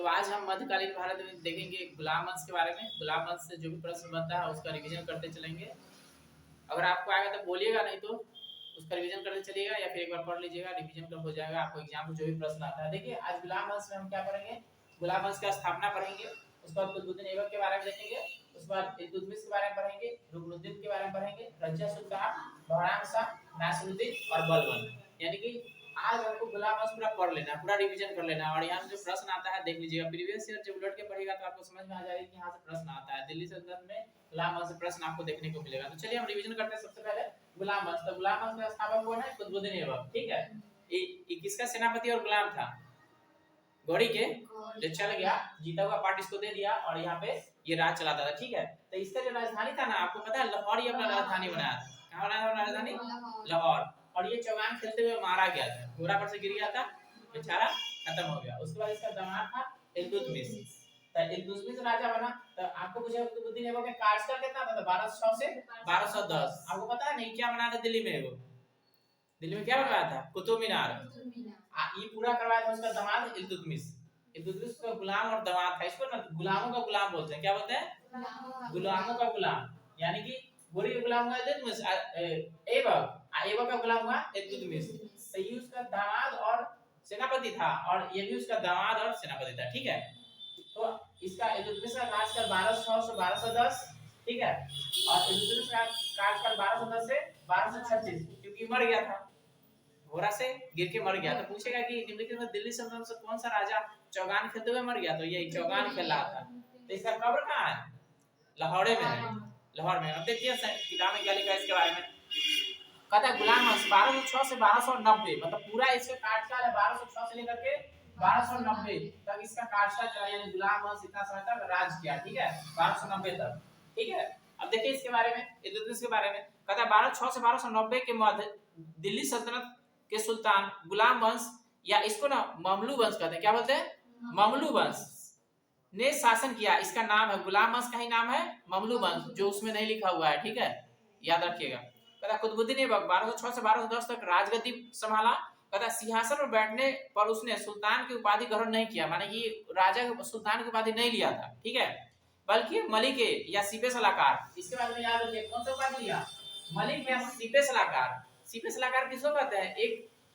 आज हम मध्यकालीन भारत में देखेंगे गुलाम वंश के बारे में। गुलाम वंश से जो भी प्रश्न बनता है उसका रिवीजन करते चलेंगे। अगर आपको आएगा तो बोलिएगा, नहीं तो उसका रिवीजन करते चलिएगा या फिर एक बार पढ़ लीजिएगा, रिवीजन कर हो जाएगा। आपको एग्जाम में जो भी प्रश्न आता है, देखिए आज गुलाम वंश में हम क्या पढ़ेंगे, गुलाम वंश का स्थापना पढ़ेंगे, उसके बाद कुतुबुद्दीन ऐबक के बारे में देखेंगे, उसके बाद इल्तुतमिश के बारे में पढ़ेंगे, रुकनुद्दीन के बारे में पढ़ेंगे, रजिया सुल्तान, बहराम शाह, नासिरुद्दीन और बलबन। यानी कि आज हमको गुलाम वंश पूरा पढ़ लेना, पूरा रिवीजन कर लेना। और यहाँ से जो प्रश्न आता है देख लीजिएगा, प्रीवियस ईयर जब उलट के पढ़ेगा तो आपको समझ में आ जाएगा कि यहाँ से प्रश्न आता है। दिल्ली सल्तनत में गुलाम वंश से प्रश्न आपको देखने को मिलेगा। तो चलिए हम रिवीजन करते हैं। सबसे पहले गुलाम वंश, तो गुलाम वंश का स्थापक कौन है? कुतुबुद्दीन ऐबक। ठीक है, ये किसका सेनापति और गुलाम था? गौरी के, जो चल गया, जीता हुआ पार्ट इसको दे दिया और यहाँ पे ये राज चलाता था। ठीक है, तो इसका जो राजधानी था ना, आपको पता है लाहौर ही अपना राजधानी बनाया था। कहाँ बनाया था राजधानी? लाहौर। और ये चौगान खेलते हुए मारा गया था, घोड़ा पर से गिर गया था, बेचारा खत्म हो गया। उसके बाद इसका दामाद था इल्तुतमिश। तो इल्तुतमिश राजा बना। तो आपको पूछा कुतुबुद्दीन ऐबक का कार्यकाल कितना था? 1206 से 1210। आपको पता है नहीं क्या बना था दिल्ली में? वो दिल्ली में क्या बनवाया था? कुतुब मीनार। ये पूरा करवाया था उसका दामाद इल्तुतमिश। इल्तुतमिश का गुलाम और दामाद था। इसको ना गुलामों का गुलाम बोलते हैं। क्या बोलते हैं? गुलामों का गुलाम। यानी कि गोरी का गुलाम हुआ इल्तुतमिश, ऐबक, ऐबक का गुलाम हुआ इल्तुतमिश। सही उसका दामाद और सेनापति था, और ये भी उसका दामाद और सेनापति था। ठीक है, तो इसका इल्तुतमिश का कार्यकाल 1200 से 1210। ठीक है, और इल्तुतमिश का कार्यकाल 1210 से 1236, क्योंकि मर गया था, घोड़ा से गिर के मर गया। तो पूछेगा कि निम्नलिखित में दिल्ली सल्तनत से कौन सा राजा चौगान खेलते हुए मर गया? तो ये चौगान खेल रहा था। तो इसका कब्र कहाँ है? लाहौर में है। लाहौर में। अब देखिए किताब में क्या लिखा है इसके बारे में। कहता है गुलाम वंश 1206 से 1290, मतलब पूरा इसका कार्यकाल है 1206 से लेकर के 1290 तक इसका कार्यकाल चला। यानी गुलाम वंश इतना समय तक राज किया। ठीक है, 1290 तक। ठीक है, अब देखिए इसके बारे में, इल्तुतमिश के बारे में। कहता है 1206 से 1290 के मध्य दिल्ली सल्तनत के सुल्तान गुलाम वंश, या इसको ना ममलू वंश कहते हैं। क्या बोलते हैं? ममलू वंश ने शासन किया। इसका नाम है, गुलाम वंश का ही नाम है ममलू वंश, जो उसमें नहीं लिखा हुआ है। ठीक है, याद रखिएगा। कहता कुतुबुद्दीन ऐबक 1206 से 1210 तक राजगद्दी संभाला। कहता सिंहासन पर बैठने पर उसने सुल्तान की उपाधि ग्रहण नहीं किया, माने कि राजा सुल्तान की उपाधि नहीं लिया था। ठीक है, बल्कि मलिक या सिपे सलाहकार, इसके बारे में याद रखिए। कौन सा उपाधि लिया? मलिक या सिपे सलाहकार। सिपे सलाहकार किसको कहते हैं?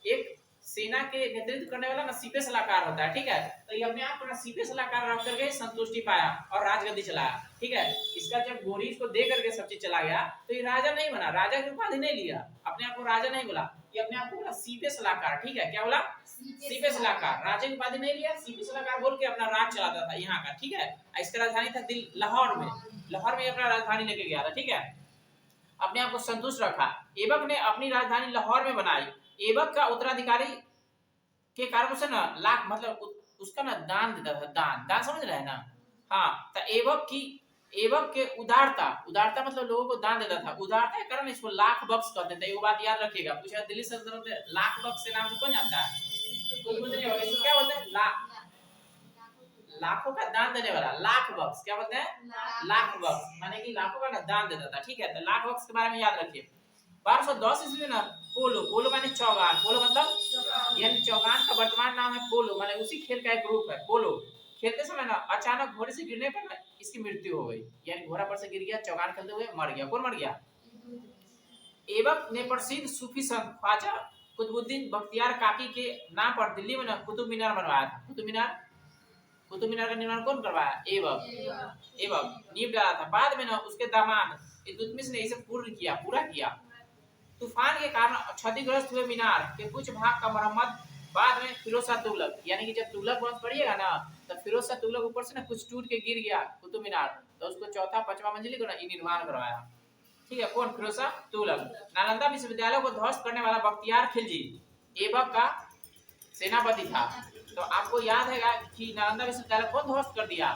एक सेना के नेतृत्व करने वाला ना सिपे सलाहकार होता है। ठीक है, तो ये अपने आप को ना सिपे सलाहकार रख करके संतुष्टि पाया और राजगद्दी चलाया। ठीक है, इसका जब गोरी इसको दे करके सब चीज चला गया तो ये राजा नहीं बना, राजा की उपाधि नहीं लिया, अपने आप को राजा नहीं बोला, ये अपने आप को बोला सिपे सलाहकार। ठीक है, क्या बोला? सिपे सलाहकार। राजा की उपाधि नहीं लिया, सिपे सलाहकार बोल के अपना राज चलाता था यहाँ का। ठीक है, इसका राजधानी था लाहौर में। लाहौर में अपना राजधानी लेके गया था। ठीक है, अपने आप को संतुष्ट रखा। ऐबक ने अपनी राजधानी लाहौर में बनाई। ऐबक का उत्तराधिकारी के कारण उसे ना लाख, मतलब उसका ना दान देता था। दान समझ रहे हैं ना? हाँ, तो ऐबक के उदारता मतलब लोगों को दान देता था। उदारता के कारण इसको लाख बख्श कहते थे। वो बात याद रखिएगा, पूछा दिल्ली सल्तनत में लाख बख्श से नाम से कौन जानता है? इसको क्या बोलते हैं? लाखों का दान देने वाला, लाख बख्श। क्या बोलते हैं? लाख बख्श, माने कि लाखों का ना दान देता था। ठीक है, तो लाख बख्श के बारे में याद रखिए। 1210 ईस्वी में ना पोलो माने चौगान, पोलो मतलब यानी चौगान का वर्तमान नाम है पोलो, माने उसी खेल का एक रूप है पोलो। खेलते समय ना अचानक घोड़े से गिरने पर ना इसकी मृत्यु हो गई, यानी घोड़ा पर से गिर गया, चौगान खेलते हुए मर गया। कौन मर गया? ऐबक ने प्रसिद्ध सूफी संत ख्वाजा कुतुबुद्दीन बख्तियार काकी के नाम पर दिल्ली में ना कुतुब मीनार बनवाया था। कुतुब मीनार का निर्माण कौन करवाया? ऐबक नींव डाला था। बाद में ना उसके दामाद इल्तुतमिश ने इसे पूरा किया। तूफान के कारण क्षतिग्रस्त हुए मीनार के कुछ भाग का मरम्मत बाद में फिरोज शाह तुगलक, यानी कि जब तुगलक वंश पढ़िएगा ना तो फिरोज शाह तुगलक ऊपर से ना कुछ टूट के गिर गया कुतुब मीनार, तो उसको चौथा पांचवा मंजिल को ना निर्माण करवाया। ठीक है, कौन? फिरोज शाह तुगलक। नालंदा विश्वविद्यालय को ध्वस्त करने वाला बख्तियार खिलजी ऐबक का सेनापति था। तो आपको याद है कि नालंदा विश्वविद्यालय कौन ध्वस्त कर दिया?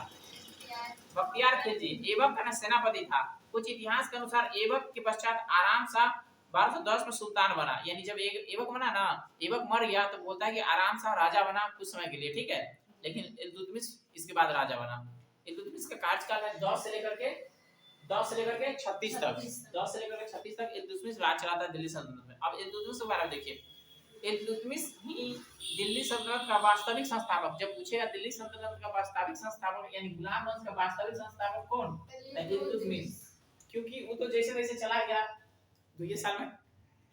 बख्तियार खिलजी। ऐबक का सेनापति था। कुछ इतिहास के अनुसार ऐबक के पश्चात आराम शाह 1210 में सुल्तान बना। यानी जब ऐबक बना ना, ऐबक मर गया तो बोलता है कि आराम शाह राजा बना कुछ समय के लिए। ठीक है, लेकिन इल्तुतमिश इसके बाद राजा बना। इल्तुतमिश का कार्यकाल है 10 से लेकर के 36 तक। 10 से लेकर के 36 तक इल्तुतमिश राज चलाता है दिल्ली सल्तनत में। अब इल्तुतमिश के बारे में देखिए। इल्तुतमिश ही दिल्ली सल्तनत का वास्तविक संस्थापक। जब पूछेगा दिल्ली सल्तनत का वास्तविक संस्थापक यानी गुलाम वंश का वास्तविक संस्थापक कौन, इल्तुतमिश। क्योंकि वो तो जैसे वैसे चला गया, 2 साल में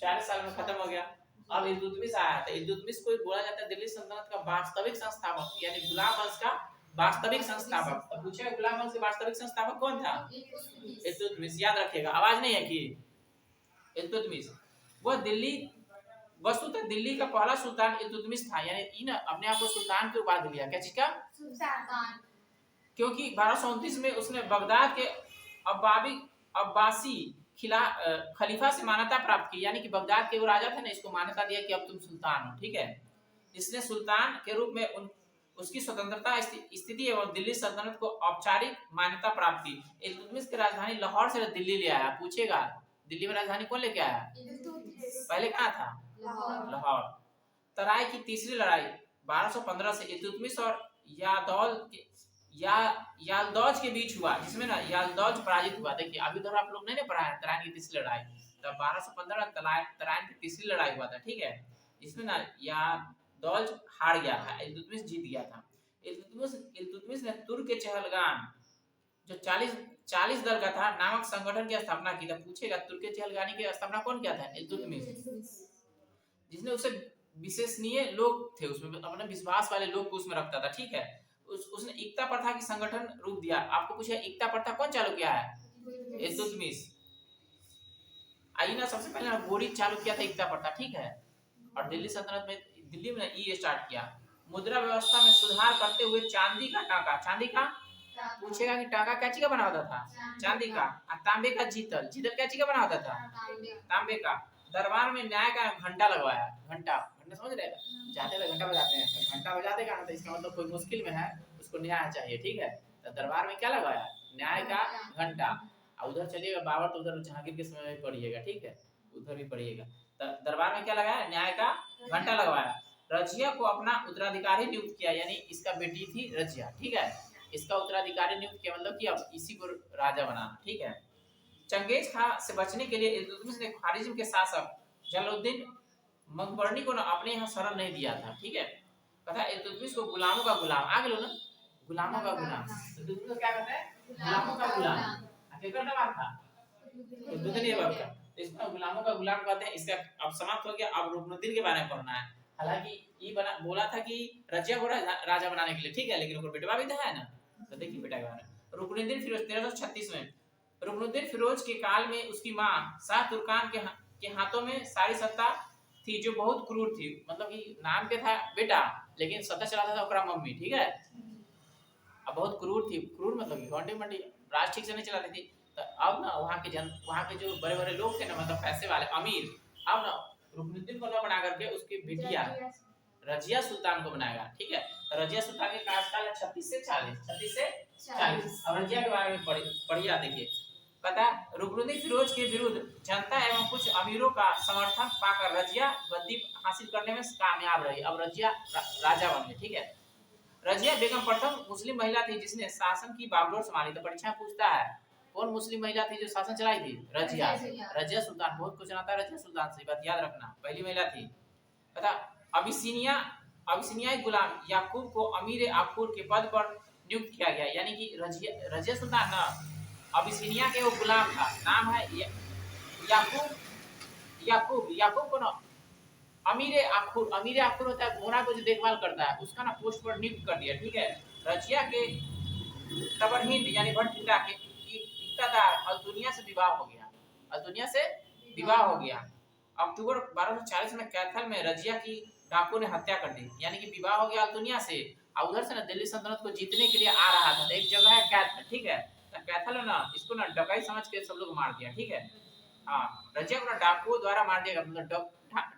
4 साल में खत्म हो गया। अब इल्तुतमिश आया, तो इल्तुतमिश को बोला जाता है दिल्ली सल्तनत का वास्तविक संस्थापक यानी गुलाम वंश का वास्तविक संस्थापक। तो पूछेगा गुलाम वंश के वास्तविक संस्थापक कौन था, इल्तुतमिश। याद रखिएगा, आवाज नहीं है कि इल्तुतमिश। वह दिल्ली वस्तुतः दिल्ली का पहला सुल्तान इल्तुतमिश था, यानी इन अपने आप को सुल्तान की उपाधि दिया। क्या चीज का, सुल्तान। क्योंकि 1229 में उसने बगदाद के अब्बासी खलीफा से मान्यता प्राप्त की, यानी कि बगदाद के वो राजा थे ना, इसको मान्यता दिया कि अब तुम सुल्तान हो। ठीक है, इसने सुल्तान के रूप में उसकी स्वतंत्रता स्थिति एवं दिल्ली सल्तनत को औपचारिक मान्यता प्राप्त की। इल्तुतमिश की राजधानी लाहौर से दिल्ली ले आया। पूछेगा दिल्ली में राजधानी कौन लेके आया, पहले कहाँ था, लाहौर। तराई की तीसरी लड़ाई 1215 से इल्तुतमिश और यालदौज के बीच हुआ, जिसमें ना यालदौज पराजित हुआ। देखिए अभी तो आप लोग नहीं ना पढ़ा है तराइन की तीसरी लड़ाई, तब 1215 तराइन की तीसरी लड़ाई हुआ था। ठीक है, इसमें ना यालदौज हार गया था, इल्तुतमिश जीत गया था। इल्तुतमिश ने तुर्क के चहलगान जो 40 दल का था नामक संगठन की स्थापना की। था पूछेगा तुर्क के चहलगानी की स्थापना कौन किया था, इल्तुतमिश। जिसने उसे विश्वसनीय लोग थे, उसमें अपने विश्वास वाले लोग को उसमें रखता था। ठीक है, उसने एकता प्रथा की संगठन रूप दिया। आपको पूछा एकता प्रथा कौन चालू किया है, इल्तुतमिश। आइए ना, सबसे पहले गोरी चालू किया था एकता प्रथा। ठीक है, और दिल्ली सल्तनत में दिल्ली में ई स्टार्ट किया। मुद्रा व्यवस्था में सुधार करते हुए चांदी का टाका, चांदी का पूछेगा कि टाका क्या चीज का बना होता था, चांदी का। और तांबे का जीतल, जीतल क्या चीज का बना होता था, तांबे का। दरबार में न्याय का घंटा लगवाया, घंटा घंटा समझ रहे हैं, जाते हुए घंटा बजाते हैं, तो घंटा बजा देगा ना तो इसका मतलब कोई मुश्किल में है, उसको न्याय चाहिए। ठीक है, तो दरबार में क्या लगाया, न्याय का घंटा। और उधर चलिएगा बाबर, तो उधर जहांगीर के समय में पढ़िएगा। ठीक है, उधर भी पढ़िएगा। तो दरबार में क्या लगाया, न्याय का घंटा लगवाया। रजिया को अपना उत्तराधिकारी नियुक्त किया, यानी इसका बेटी थी रजिया। ठीक है, इसका उत्तराधिकारी नियुक्त किया, मतलब कि अब इसी को राजा बनाना। ठीक है, चंगेज खां से बचने के लिए इल्तुतमिश ने खारिज्म के शासक जलालुद्दीन मकबरनी को अपने यहाँ शरण नहीं दिया था। ठीक है, कहा इल्तुतमिश को गुलामों का गुलाम, आगे लो ना, गुलामों का गुलाम। इल्तुतमिश को क्या कहते हैं, गुलामों का गुलाम। केकर नाम था, इल्तुतमिश ऐबक का, इसको गुलामों का गुलाम कहते हैं। इसका अब समाप्त हो गया। अब रुकनुद्दीन के बारे में पढ़ना है। हालांकि ये बोला था कि रजिया को राजा बनाने के लिए। ठीक है, लेकिन उनका बेटवा भी तो है ना, तो देखिए बेटा के बारे में। रुकनुद्दीन फिरोज 1336 में, रुकनुद्दीन फिरोज के काल में उसकी मां शाह तुर्कान के हाथों में सारी सत्ता थी, जो बहुत क्रूर थी। मतलब कि नाम के था बेटा, लेकिन सत्ता चलाता था ओकरा मम्मी। ठीक है, अब बहुत क्रूर थी। क्रूर मतलब कि घंटे मंडी राज ठीक से नहीं चलाती थी। तो अब ना वहाँ के जो बड़े बड़े लोग थे ना, मतलब पैसे वाले अमीर, अब ना रुकनुद्दीन को न बना करके उसकी बिटिया रजिया सुल्तान को बनाएगा। ठीक है, तो रजिया सुल्तान के कार्यकाल 36 से 40। अब रजिया के बारे में पढ़िए। देखिए, पता रुकनुद्दीन फिरोज के विरुद्ध जनता एवं कुछ अमीरों का समर्थन पाकर रजिया गद्दी हासिल करने में कामयाब रही। अब रजिया राजा बन गए। ठीक है, रजिया बेगम प्रथम मुस्लिम महिला थी जिसने शासन की बागडोर संभाली। तो परीक्षा पूछता है कौन मुस्लिम महिला थी जो शासन चलाई थी, रजिया। रजिया सुल्तान, बहुत कुछ आता है रजिया सुल्तान से, बात याद रखना, पहली महिला थी। तथा अबिसिनियाई गुलाम याकूब को अमीर आफूर के पद पर नियुक्त किया गया। यानी कि रजिया सुल्तान ना अबिसिनिया के वो गुलाम था, नाम है याकूब। याकूब को ना अमीर आखुर होता है घोड़ा को जो देखभाल करता है, उसका ना पोस्ट पर नियुक्त कर दिया। ठीक है, रजिया के तबरहिंद यानी भटपिता के इक्तादार अलदुनिया से विवाह हो गया। अक्टूबर 1240 में कैथल में रजिया की डाकू ने हत्या कर दी। यानी कि विवाह हो गया अलदुनिया से, और उधर से ना दिल्ली सल्तनत को जीतने के लिए आ रहा था। तो एक जगह है कैथल। ठीक है, तो कैथल में ना इसको ना डकैत समझ के सब लोग मार दिया। ठीक है, हाँ, रजिया को ना डाकुओं द्वारा मार दिया, मतलब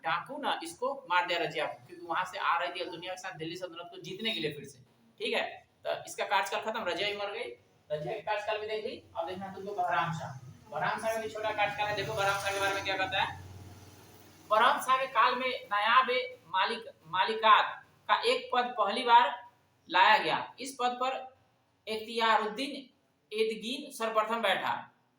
डाकू ना इसको मार दिया रजिया को, क्योंकि वहां से आ रही थी दुनिया के साथ दिल्ली सल्तनत को जीतने के लिए फिर से। ठीक है, तो इसका कार्यकाल खत्म, रजिया ही मर गई। रजिया का कार्यकाल भी देख ली। अब देखना तुमको बहराम शाह का भी छोटा कार्यकाल है। देखो बहराम शाह के बारे में क्या कहता है। बहराम शाह के काल में नायाब मालिकात का एक पद पहली बार लाया गया। इस पद पर इख्तियारुद्दीन एदगीन सर्वप्रथम बैठा।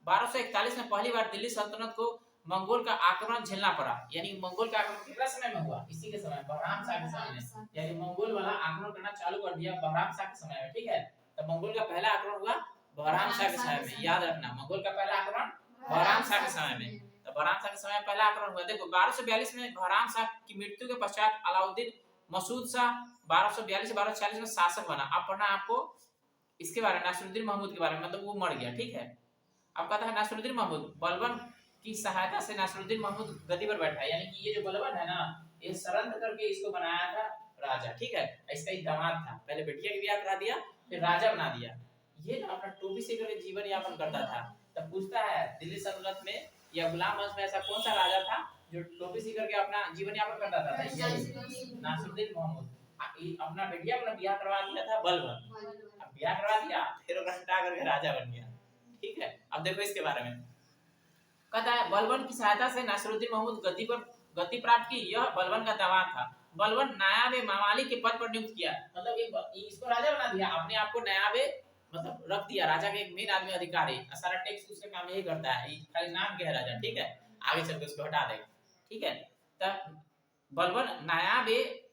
1241 में पहली बार दिल्ली सल्तनत को मंगोल का आक्रमण झेलना पड़ा। यानी मंगोल का आक्रमण कितना समय में हुआ? इसी के समय, बहराम शाह के समय में। यानी मंगोल वाला आक्रमण करना चालू कर दिया बहराम शाह के समय में, ठीक है। तो मंगोल का पहला आक्रमण हुआ बहराम शाह के समय में, याद रखना, मंगोल का पहला आक्रमण बहराम शाह के समय में। तो बहराम शाह के समय पहला आक्रमण हुआ। देखो 1242 में बहराम शाह की मृत्यु के पश्चात अलाउद्दीन मसूद शाह 1242 से 1246 में शासक बना। अब पढ़ना आपको इसके बारे में, नासिरुद्दीन महमूद के बारे में, मतलब वो मर गया, ठीक है। अब कहता है नासिरुद्दीन महमूद, बलबन की सहायता से नासिरुद्दीन महमूद गद्दी पर बैठा। यानी कि ये जो बलबन है ना, ये षड्यंत्र करके इसको बनाया था राजा, ठीक है। इसका एक दामाद था, पहले बेटिया के ब्याह करा दिया, फिर राजा बना दिया। ये ना अपना टोपी से करके जीवन यापन करता था। तब पूछता है दिल्ली सल्तनत में या गुलाम वंश में ऐसा कौन सा राजा था जो टोपी सी करके अपना जीवन यापन करता था? नासिरुद्दीन महमूद। अपना बेटिया अपना ब्याह करवा दिया था बलबन, अब ब्याह करवा दिया फिर हटा करके राजा बन गया, ठीक है। अब देखो इसके बारे में कहता है बलबन की सहायता से नासिरुद्दीन महमूद गद्दी प्राप्त की। यह बलबन का दामाद था। बलबन नायाब मामालिक के पद पर नियुक्त किया, मतलब इसको राजा बना दिया, अपने आप को नायाब मतलब रख दिया, राजा के एक मेन आदमी अधिकारी, सारा टैक्स उसका काम यही करता है, खाली नाम के है राजा, ठीक है। आगे चल के उसको हटा देगा, ठीक है। तब बलबन नायाब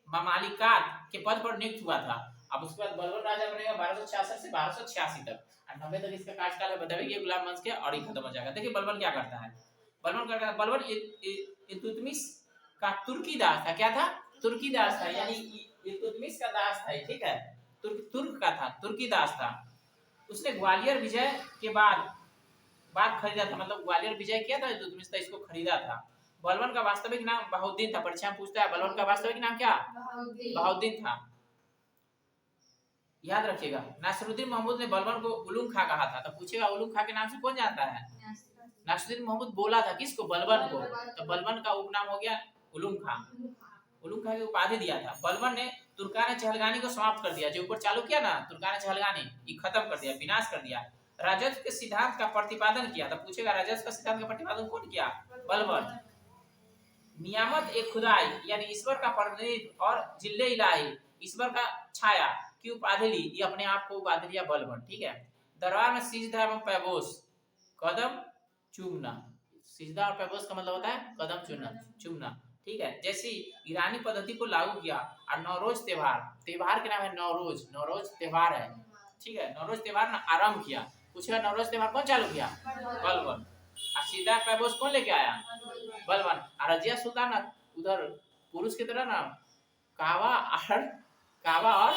मामालिकात के पद पर नियुक्त हुआ था। अब उसके बाद बलबन राजा बनेगा 1266 से 1286 तक, 90 तक इसका कार्यकाल है। बताइए गुलाम वंश के और ही खत्म हो जाएगा। देखिए बलबन क्या करता है। बलबन इल्तुतमिश का तुर्की दास था। क्या था? तुर्की दास था, यानी इल्तुतमिश का दास था, ठीक है। तुर्क का था, तुर्की दास था। उसने ग्वालियर विजय के बाद खरीदा था, मतलब ग्वालियर विजय किया था इल्तुतमिश, तो इसको खरीदा था। बलबन का वास्तविक नाम बहाउद्दीन था। परीक्षा में पूछता है बलबन का वास्तविक नाम क्या? बहाउद्दीन था, याद रखिएगा। नासिरुद्दीन महमूद ने बलबन को उलुग खां कहा था। तो पूछेगा उलुग खां के नाम से कौन जानता है? नासिरुद्दीन महमूद बोला था किसको? बलबन को। तो बलबन का उपनाम हो गया उलुग खां। उलुग खां की उपाधि दिया था। बलबन ने तुर्कान चहलगानी को समाप्त कर दिया, जो ऊपर चालू किया ना तुर्कान चहलगानी, ये खत्म कर दिया, विनाश कर दिया। राजस्व के सिद्धांत का प्रतिपादन किया। तो पूछेगा राजस्व का सिद्धांत का प्रतिपादन कौन किया? बलबन। नियामत एक खुदाई, यानी ईश्वर का प्रतिनिधित्व, और जिल्ले इलाही, ईश्वर का छाया की उपाधि ली। ये अपने आप को उपाधि लिया बलबन, ठीक है। दरबार में सिजदा एवं पैबोस, कदम चूमना। सिजदा और पैबोस का मतलब होता है कदम चूमना, ठीक है। जैसी ईरानी पद्धति को लागू किया। और नौरोज त्योहार के नाम है नौरोज त्योहार है, ठीक है। नौरोज त्योहार ना आरंभ किया। पूछेगा नौरोज त्योहार कौन चालू किया? बलबन। और सिजदा पैबोस कौन लेके आया? बलबन। और रजिया सुल्तान उधर पुरुष की तरह ना कावा और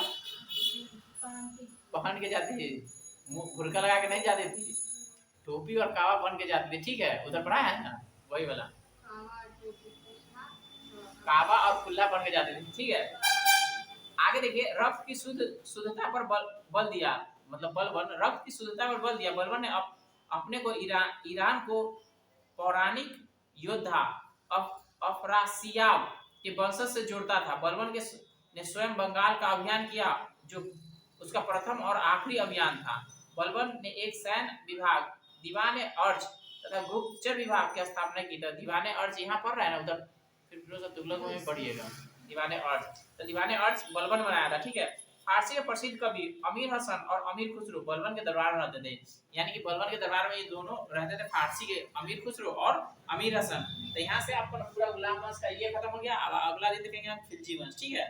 पहन के जाती थी, बुरका लगा के नहीं जाती थी, टोपी और कावा पहन के जाती थी, ठीक है। उधर पढ़ा है ना वही वाला, कावा और कुल्ला पहन के जाती थी, ठीक है। आगे देखिए रक्त की शुद्धता पर बल दिया, मतलब बलबन रक्त की शुद्धता पर बल दिया। बलबन ने अपने को ईरान को पौराणिक योद्धा अफरासियाब के वंशज से जोड़ता था। बलबन ने स्वयं बंगाल का अभियान किया, जो उसका प्रथम और आखिरी अभियान था। बलबन ने एक सैन्य विभाग, दीवान अर्ज तथा गुप्तचर विभाग की स्थापना की। तो दीवान अर्ज यहाँ पढ़ रहा है ना, उधर फिर फिरोज तुगलक में पढ़िएगा दीवान अर्ज। तो दीवान अर्ज बलबन बनाया था, ठीक है। फारसी के प्रसिद्ध कवि अमीर हसन और अमीर खुसरो बलबन के दरबार में रहते थे। यानी कि बलबन के दरबार में ये दोनों रहते थे, फारसी के अमीर खुसरो और अमीर हसन। तो यहाँ से आपका पूरा गुलाम वंश का ये खत्म हो गया। अब अगला दिन देखेंगे हम खिलजी वंश, ठीक है।